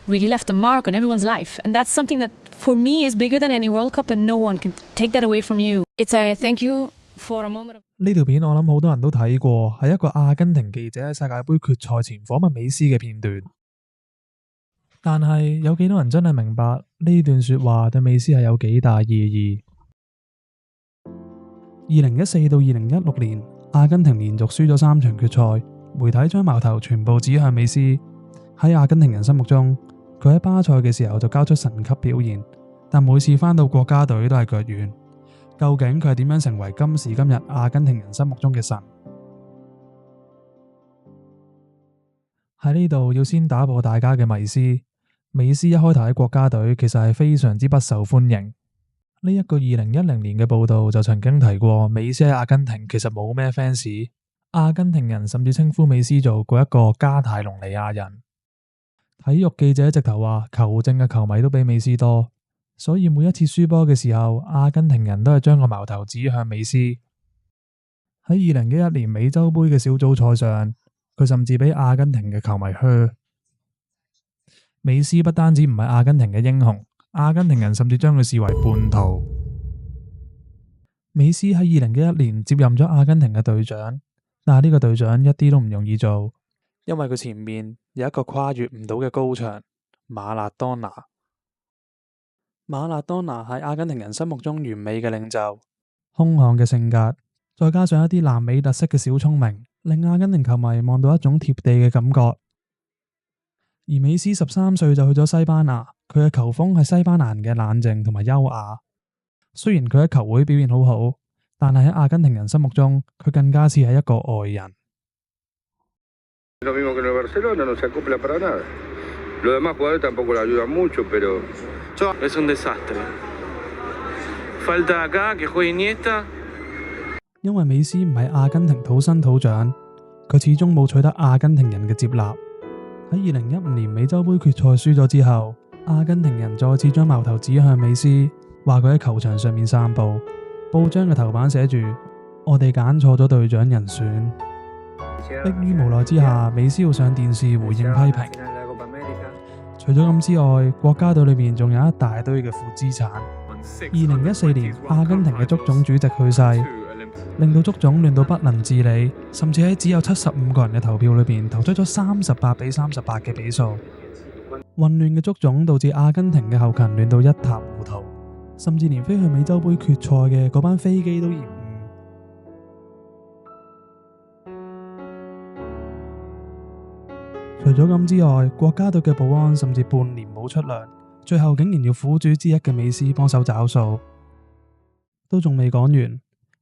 really left a mark on everyone's life. And that's something that for me is bigger than any World Cup and no one can take that away from you. It's a thank you for a moment of...呢條片我諗好多人都睇過，係一個阿根廷記者喺世界盃決賽前訪問美斯嘅片段。但係有幾多人真係明白呢段說話對美斯係有幾大意義？2014到2016年，阿根廷連續輸咗3場決賽，媒體將矛頭全部指向美斯。喺阿根廷人心目中，佢喺巴塞嘅時候就交出神級表現，但每次返到國家隊都係腳軟。究竟佢係點樣成為今時今日阿根廷人心目中嘅神？喺呢度要先打破大家嘅迷思。美斯一開頭喺國家隊其實係非常之不受歡迎。呢一個2010年嘅報道就曾經提過，美斯喺阿根廷其實冇咩 fans， 阿根廷人甚至稱呼美斯做嗰一個加泰隆尼亞人。體育記者直頭話，球證嘅球迷都比美斯多，所以每一次輸波嘅時候，阿根廷人都係將個矛頭指向美斯。喺2011年美洲盃嘅小組賽上，佢甚至俾阿根廷嘅球迷噓。美斯不單止唔係阿根廷嘅英雄，阿根廷人甚至將佢視為叛徒。美斯喺2011年接任咗阿根廷嘅隊長，但係呢個隊長一啲都唔容易做，因為佢前面有一個跨越唔到嘅高牆——馬勒當拿。馬勒當拿係阿根廷人心目中完美嘅領袖，兇悍嘅性格，再加上一啲南美特色嘅小聰明，令阿根廷球迷望到一種貼地嘅感覺。而美斯13歲就去咗西班牙，佢嘅球風係西班牙人嘅冷靜同埋優雅。雖然佢喺球會表現好好，但係喺阿根廷人心目中，佢更加似係一個外人。因為美斯唔係阿根廷土生土長，佢始終冇取得阿根廷人嘅接納。喺2015年美洲盃決賽輸咗之後，阿根廷人再次將矛頭指向美斯，話佢喺球場上面散步。報章嘅頭版寫住：我哋揀錯咗隊長人選。迫於無奈之下，美斯要上電視回應批評。除咗咁之外，國家隊裏面仲有一大堆嘅負資產。2014年，阿根廷嘅足總主席去世，令到足總亂到不能自理，甚至喺只有75個人嘅投票裏邊投出咗38-38嘅比數。混亂嘅足總導致阿根廷嘅後勤亂到一塌糊塗，甚至連飛去美洲盃決賽嘅嗰班飛機都延誤。除咗咁之外，國家隊嘅保安甚至半年冇出糧，最後竟然要苦主之一嘅美斯幫手找數。都仲未講完。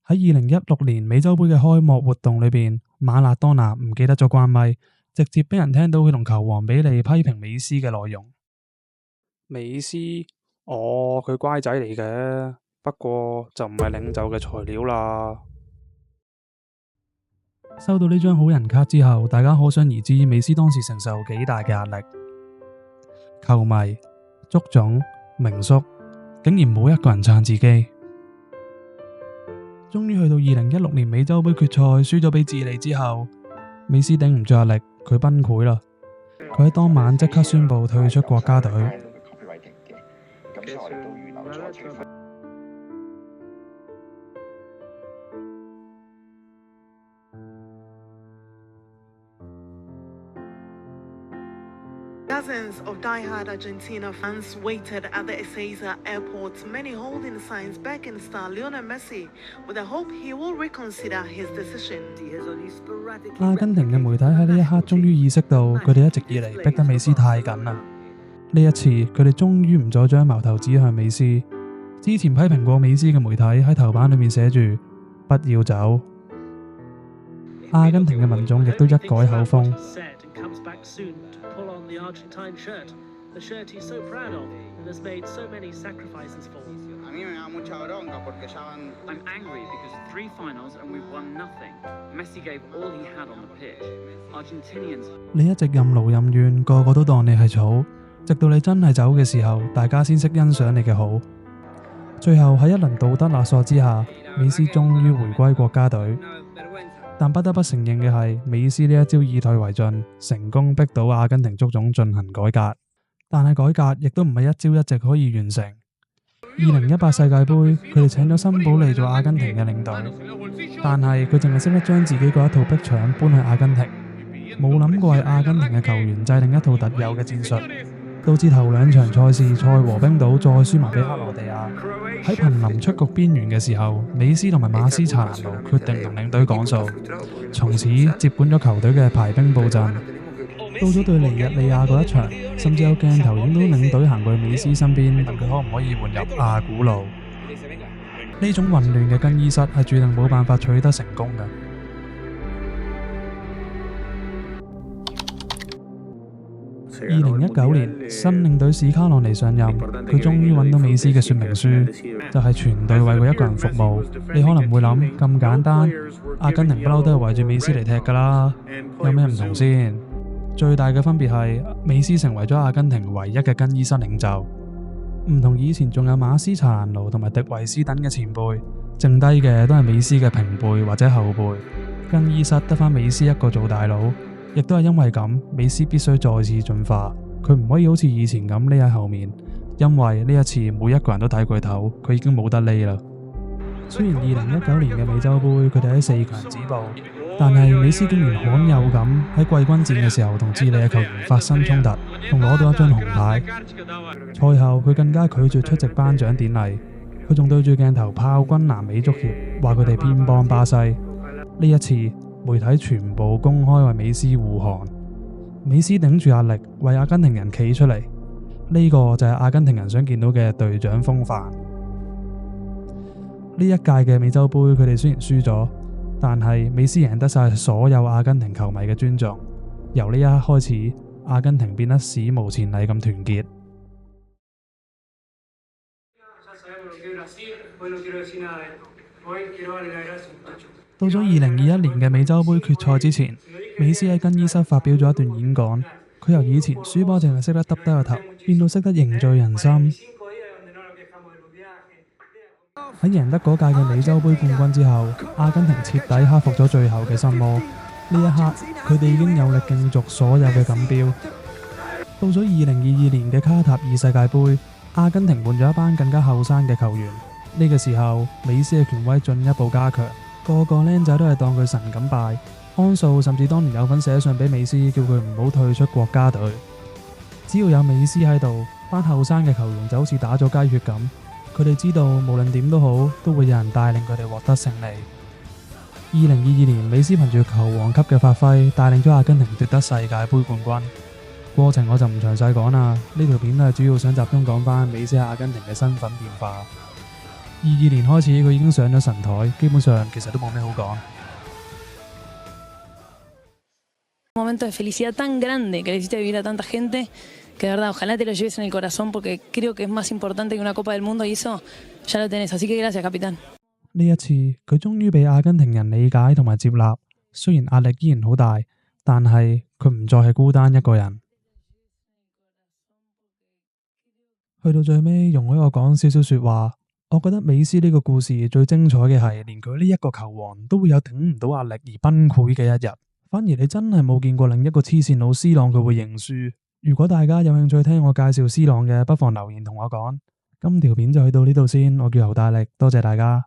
喺2016年美洲盃嘅開幕活動裏邊，馬勒當拿唔記得咗關咪，直接俾人聽到佢同球王比利批評美斯嘅內容。美斯，佢乖仔嚟嘅，不過就唔係領袖嘅材料啦。收到呢張好人卡之後，大家可想而知美斯當時承受幾大嘅壓力。球迷、足總、名宿，竟然冇一個人撐自己。終於去到2016年美洲盃決賽輸咗俾智利之後，美斯頂唔住壓力，佢崩潰啦。佢喺當晚即刻宣布退出國家隊。Dozens of die-hard Argentina fans waited at the Ezeiza airport, many holding signs begging star Lionel Messi with the hope he will reconsider his decision. 阿根廷嘅媒體喺呢一刻終於意識到，佢哋一直以嚟逼得美斯太緊啦。呢一次，佢哋終於唔再將矛頭指向美斯。之前批評過美斯嘅媒體喺頭版裏面寫住不要走。阿根廷嘅民眾亦都一改口風。The Argentine shirt, the shirt he's so proud of and has made so many sacrifices for. A mí me da mucha bronca porque ya van... I'm angry because 3 finals and we've won nothing. Messi gave all he had on the pitch. Argentinians... 你一直任勞任怨，個個都當你係草，直到你真係走嘅時候，大家先識欣賞你嘅好。最後喺一輪道德勒索之下，美斯終於回歸國家隊。但不得不承認嘅係，美斯呢一招以退為進，成功逼到阿根廷足總進行改革。但係改革亦都唔係一朝一夕可以完成。2018世界盃，佢哋請咗森保利做阿根廷嘅領隊，但係佢淨係識得將自己嗰一套逼搶搬去阿根廷，冇諗過為阿根廷嘅球員制定一套特有嘅戰術，導致頭兩場賽事賽和冰島，再輸埋俾克羅地亞。喺瀕臨出局邊緣嘅時候，美斯同埋馬斯查蘭奴決定同領隊講數，從此接管咗球隊嘅排兵布陣。到咗對尼日利亞嗰一場，甚至有鏡頭影到領隊行過去美斯身邊，問佢可唔可以換入阿古路。呢種混亂嘅更衣室係注定冇辦法取得成功嘅。2019年，新領隊史卡朗尼上任，佢終於揾到美斯嘅說明書，就係全隊為佢一個人服務。你可能會諗，咁簡單，阿根廷不嬲都係圍住美斯嚟踢㗎啦，有咩唔同先？最大嘅分別係美斯成為咗阿根廷唯一嘅更衣室領袖，唔同以前仲有馬斯查蘭奴同埋迪維斯等嘅前輩，剩低嘅都係美斯嘅平輩或者後輩。更衣室得返美斯一個做大佬，亦都係因為咁，美斯必須再次進化，佢唔可以好似以前咁匿喺後面，因為呢一次每一個人都睇佢頭，佢已經冇得匿啦。雖然2019年嘅美洲杯佢哋喺4強止步，但係美斯竟然罕有咁喺季軍戰嘅時候同智利嘅球員發生衝突，仲攞到一張紅牌。賽後佢更加拒絕出席頒獎典禮，佢仲對住鏡頭炮轟南美足協，話佢哋偏幫巴西。呢一次媒體全部公開為美斯護航，美斯頂住壓力為阿根廷人企出嚟，呢個就係阿根廷人想見到嘅隊長風範。呢一屆嘅美洲杯佢哋雖然輸咗，但係美斯贏得晒所有阿根廷球迷嘅尊重。由呢一刻開始，阿根廷變得史無前例咁團結。到咗2021年嘅美洲杯決賽之前，美斯喺更衣室發表咗一段演講，佢由以前輸波淨係識得耷低個頭，變到識得凝聚人心。喺贏得嗰屆嘅美洲杯冠軍之後，阿根廷徹底克服咗最後嘅心魔。呢一刻，佢哋已經有力競逐所有嘅錦標。到咗2022年嘅卡塔爾世界盃，阿根廷換咗一班更加後生嘅球員。呢個時候，美斯嘅權威進一步加強，個個僆仔都係當佢神咁拜。安素甚至當年有份寫信俾美斯，叫佢唔好退出國家隊。只要有美斯喺度，班後生嘅球員就好似打咗雞血咁。佢哋知道無論點都好，都會有人帶領佢哋獲得勝利。2022年，美斯憑住球王級嘅發揮，帶領咗阿根廷奪得世界盃冠軍。過程我就唔詳細講啦，呢條片都係主要想集中講翻美斯喺阿根廷嘅身份變化。22年開始，佢已經上咗神台，基本上其實都冇咩好講。momento de felicidad tan grande que le hiciste vivir a tanta gente, que de verdad ojalá te lo lleves en el corazón porque creo que es más importante que una Copa del Mundo y eso ya lo tenés, así que gracias capitán。呢一次佢終於被阿根廷人理解同埋接納，雖然壓力依然好大，但係佢唔再係孤單一個人。去到最尾，容許我講少少說話。我覺得美斯呢個故事最精彩嘅係，連佢呢一個球王都會有頂唔到壓力而崩潰嘅一日。反而你真係冇見過另一個黐線佬 C 朗佢會認輸。如果大家有興趣聽我介紹 C 朗嘅，不妨留言同我講。今條片就去到呢度先，我叫尤大力，多謝大家。